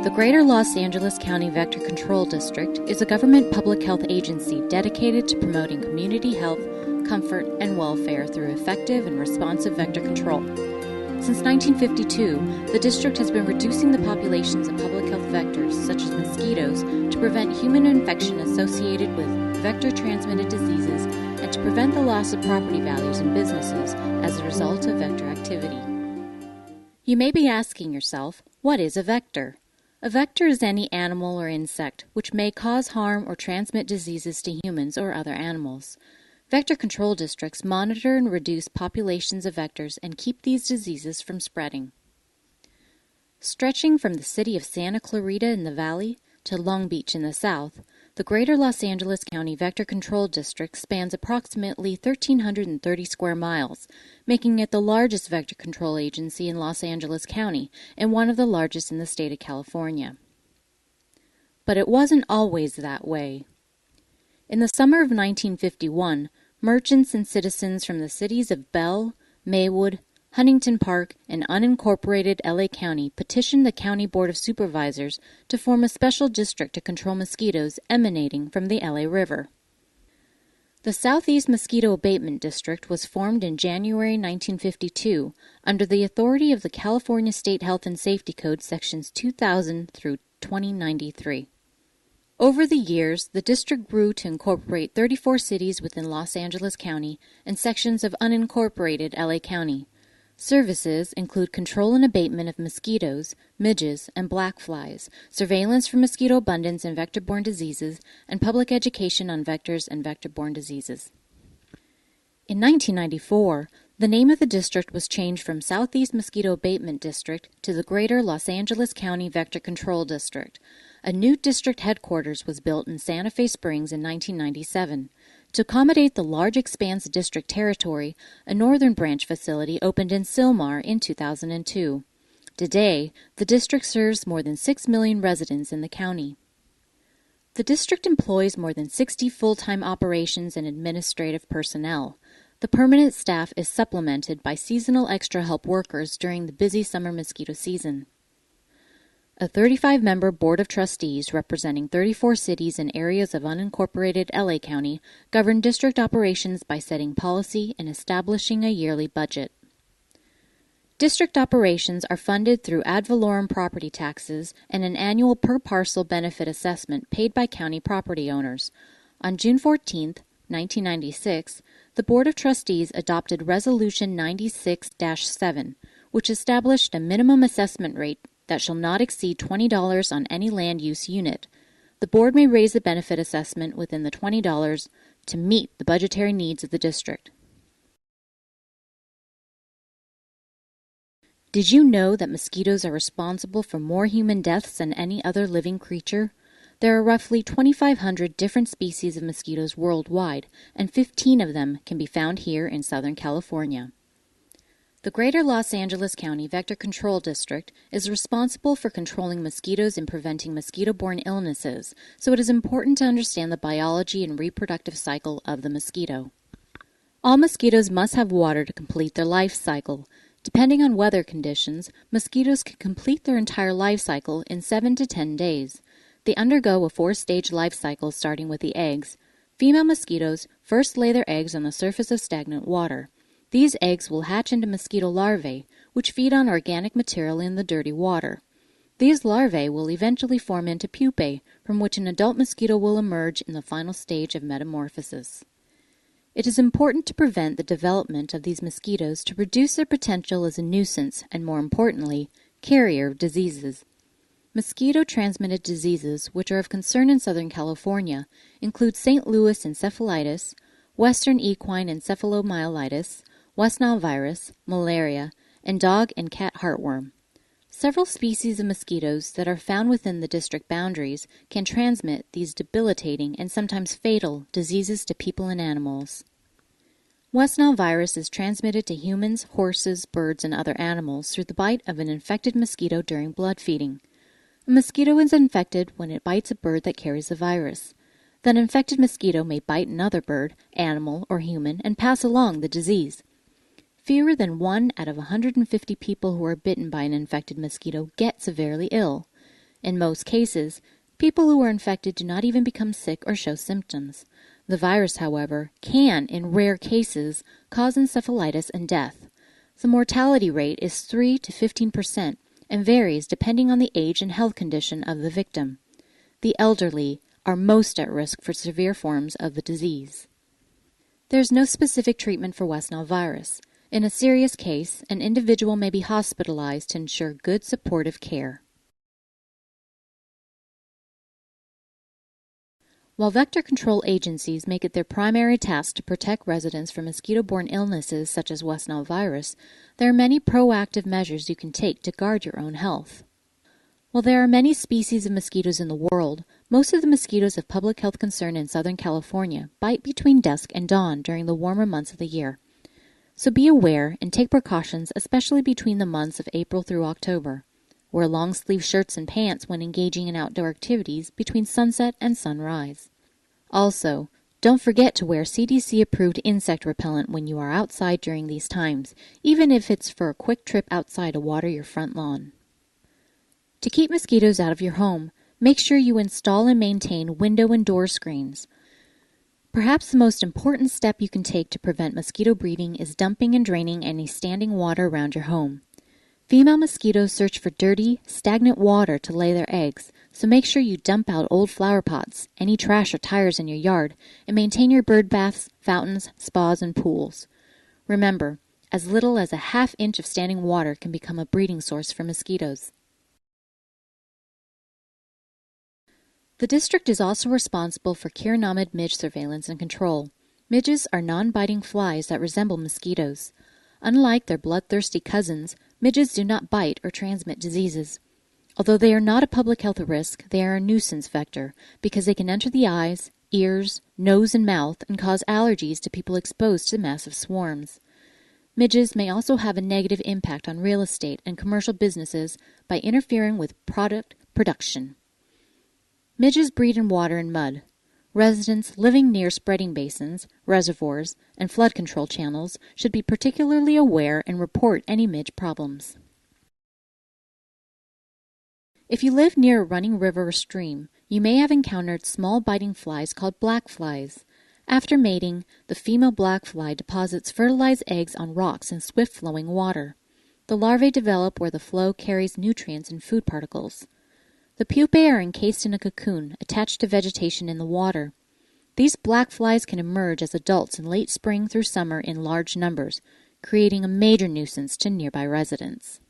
The Greater Los Angeles County Vector Control District is a government public health agency dedicated to promoting community health, comfort, and welfare through effective and responsive vector control. Since 1952, the district has been reducing the populations of public health vectors, such as mosquitoes, to prevent human infection associated with vector-transmitted diseases and to prevent the loss of property values in businesses as a result of vector activity. You may be asking yourself, what is a vector? A vector is any animal or insect which may cause harm or transmit diseases to humans or other animals. Vector control districts monitor and reduce populations of vectors and keep these diseases from spreading. Stretching from the city of Santa Clarita in the valley to Long Beach in the south, the Greater Los Angeles County Vector Control District spans approximately 1,330 square miles, making it the largest vector control agency in Los Angeles County and one of the largest in the state of California. But it wasn't always that way. In the summer of 1951, merchants and citizens from the cities of Bell, Maywood, Huntington Park, and unincorporated LA County petitioned the County Board of Supervisors to form a special district to control mosquitoes emanating from the LA River. The Southeast Mosquito Abatement District was formed in January 1952 under the authority of the California State Health and Safety Code Sections 2000 through 2093. Over the years, the district grew to incorporate 34 cities within Los Angeles County and sections of unincorporated LA County. Services include control and abatement of mosquitoes, midges, and black flies, surveillance for mosquito abundance and vector-borne diseases, and public education on vectors and vector-borne diseases. In 1994, the name of the district was changed from Southeast Mosquito Abatement District to the Greater Los Angeles County Vector Control District. A new district headquarters was built in Santa Fe Springs in 1997. To accommodate the large expanse of district territory, a northern branch facility opened in Sylmar in 2002. Today, the district serves more than 6 million residents in the county. The district employs more than 60 full-time operations and administrative personnel. The permanent staff is supplemented by seasonal extra help workers during the busy summer mosquito season. A 35-member Board of Trustees representing 34 cities and areas of unincorporated LA County govern district operations by setting policy and establishing a yearly budget. District operations are funded through ad valorem property taxes and an annual per-parcel benefit assessment paid by county property owners. On June 14, 1996, the Board of Trustees adopted Resolution 96-7, which established a minimum assessment rate that shall not exceed $20 on any land use unit. The board may raise the benefit assessment within the $20 to meet the budgetary needs of the district. Did you know that mosquitoes are responsible for more human deaths than any other living creature? There are roughly 2,500 different species of mosquitoes worldwide, and 15 of them can be found here in Southern California. The Greater Los Angeles County Vector Control District is responsible for controlling mosquitoes and preventing mosquito-borne illnesses, so it is important to understand the biology and reproductive cycle of the mosquito. All mosquitoes must have water to complete their life cycle. Depending on weather conditions, mosquitoes can complete their entire life cycle in 7 to 10 days. They undergo a 4-stage life cycle starting with the eggs. Female mosquitoes first lay their eggs on the surface of stagnant water. These eggs will hatch into mosquito larvae, which feed on organic material in the dirty water. These larvae will eventually form into pupae, from which an adult mosquito will emerge in the final stage of metamorphosis. It is important to prevent the development of these mosquitoes to reduce their potential as a nuisance and, more importantly, carrier of diseases. Mosquito-transmitted diseases, which are of concern in Southern California, include St. Louis encephalitis, Western equine encephalomyelitis, West Nile virus, malaria, and dog and cat heartworm. Several species of mosquitoes that are found within the district boundaries can transmit these debilitating and sometimes fatal diseases to people and animals. West Nile virus is transmitted to humans, horses, birds, and other animals through the bite of an infected mosquito during blood feeding. A mosquito is infected when it bites a bird that carries the virus. That infected mosquito may bite another bird, animal, or human and pass along the disease. Fewer than 1 out of 150 people who are bitten by an infected mosquito get severely ill. In most cases, people who are infected do not even become sick or show symptoms. The virus, however, can, in rare cases, cause encephalitis and death. The mortality rate is 3 to 15% and varies depending on the age and health condition of the victim. The elderly are most at risk for severe forms of the disease. There is no specific treatment for West Nile virus. In a serious case, an individual may be hospitalized to ensure good supportive care. While vector control agencies make it their primary task to protect residents from mosquito-borne illnesses such as West Nile virus, there are many proactive measures you can take to guard your own health. While there are many species of mosquitoes in the world, most of the mosquitoes of public health concern in Southern California bite between dusk and dawn during the warmer months of the year. So be aware and take precautions, especially between the months of April through October. Wear long-sleeve shirts and pants when engaging in outdoor activities between sunset and sunrise. Also, don't forget to wear CDC-approved insect repellent when you are outside during these times, even if it's for a quick trip outside to water your front lawn. To keep mosquitoes out of your home, make sure you install and maintain window and door screens. Perhaps the most important step you can take to prevent mosquito breeding is dumping and draining any standing water around your home. Female mosquitoes search for dirty, stagnant water to lay their eggs, so make sure you dump out old flower pots, any trash or tires in your yard, and maintain your bird baths, fountains, spas, and pools. Remember, as little as a half inch of standing water can become a breeding source for mosquitoes. The district is also responsible for Chironomid midge surveillance and control. Midges are non-biting flies that resemble mosquitoes. Unlike their bloodthirsty cousins, midges do not bite or transmit diseases. Although they are not a public health risk, they are a nuisance vector because they can enter the eyes, ears, nose, and mouth and cause allergies to people exposed to massive swarms. Midges may also have a negative impact on real estate and commercial businesses by interfering with product production. Midges breed in water and mud. Residents living near spreading basins, reservoirs, and flood control channels should be particularly aware and report any midge problems. If you live near a running river or stream, you may have encountered small biting flies called black flies. After mating, the female black fly deposits fertilized eggs on rocks in swift-flowing water. The larvae develop where the flow carries nutrients and food particles. The pupae are encased in a cocoon attached to vegetation in the water. These black flies can emerge as adults in late spring through summer in large numbers, creating a major nuisance to nearby residents.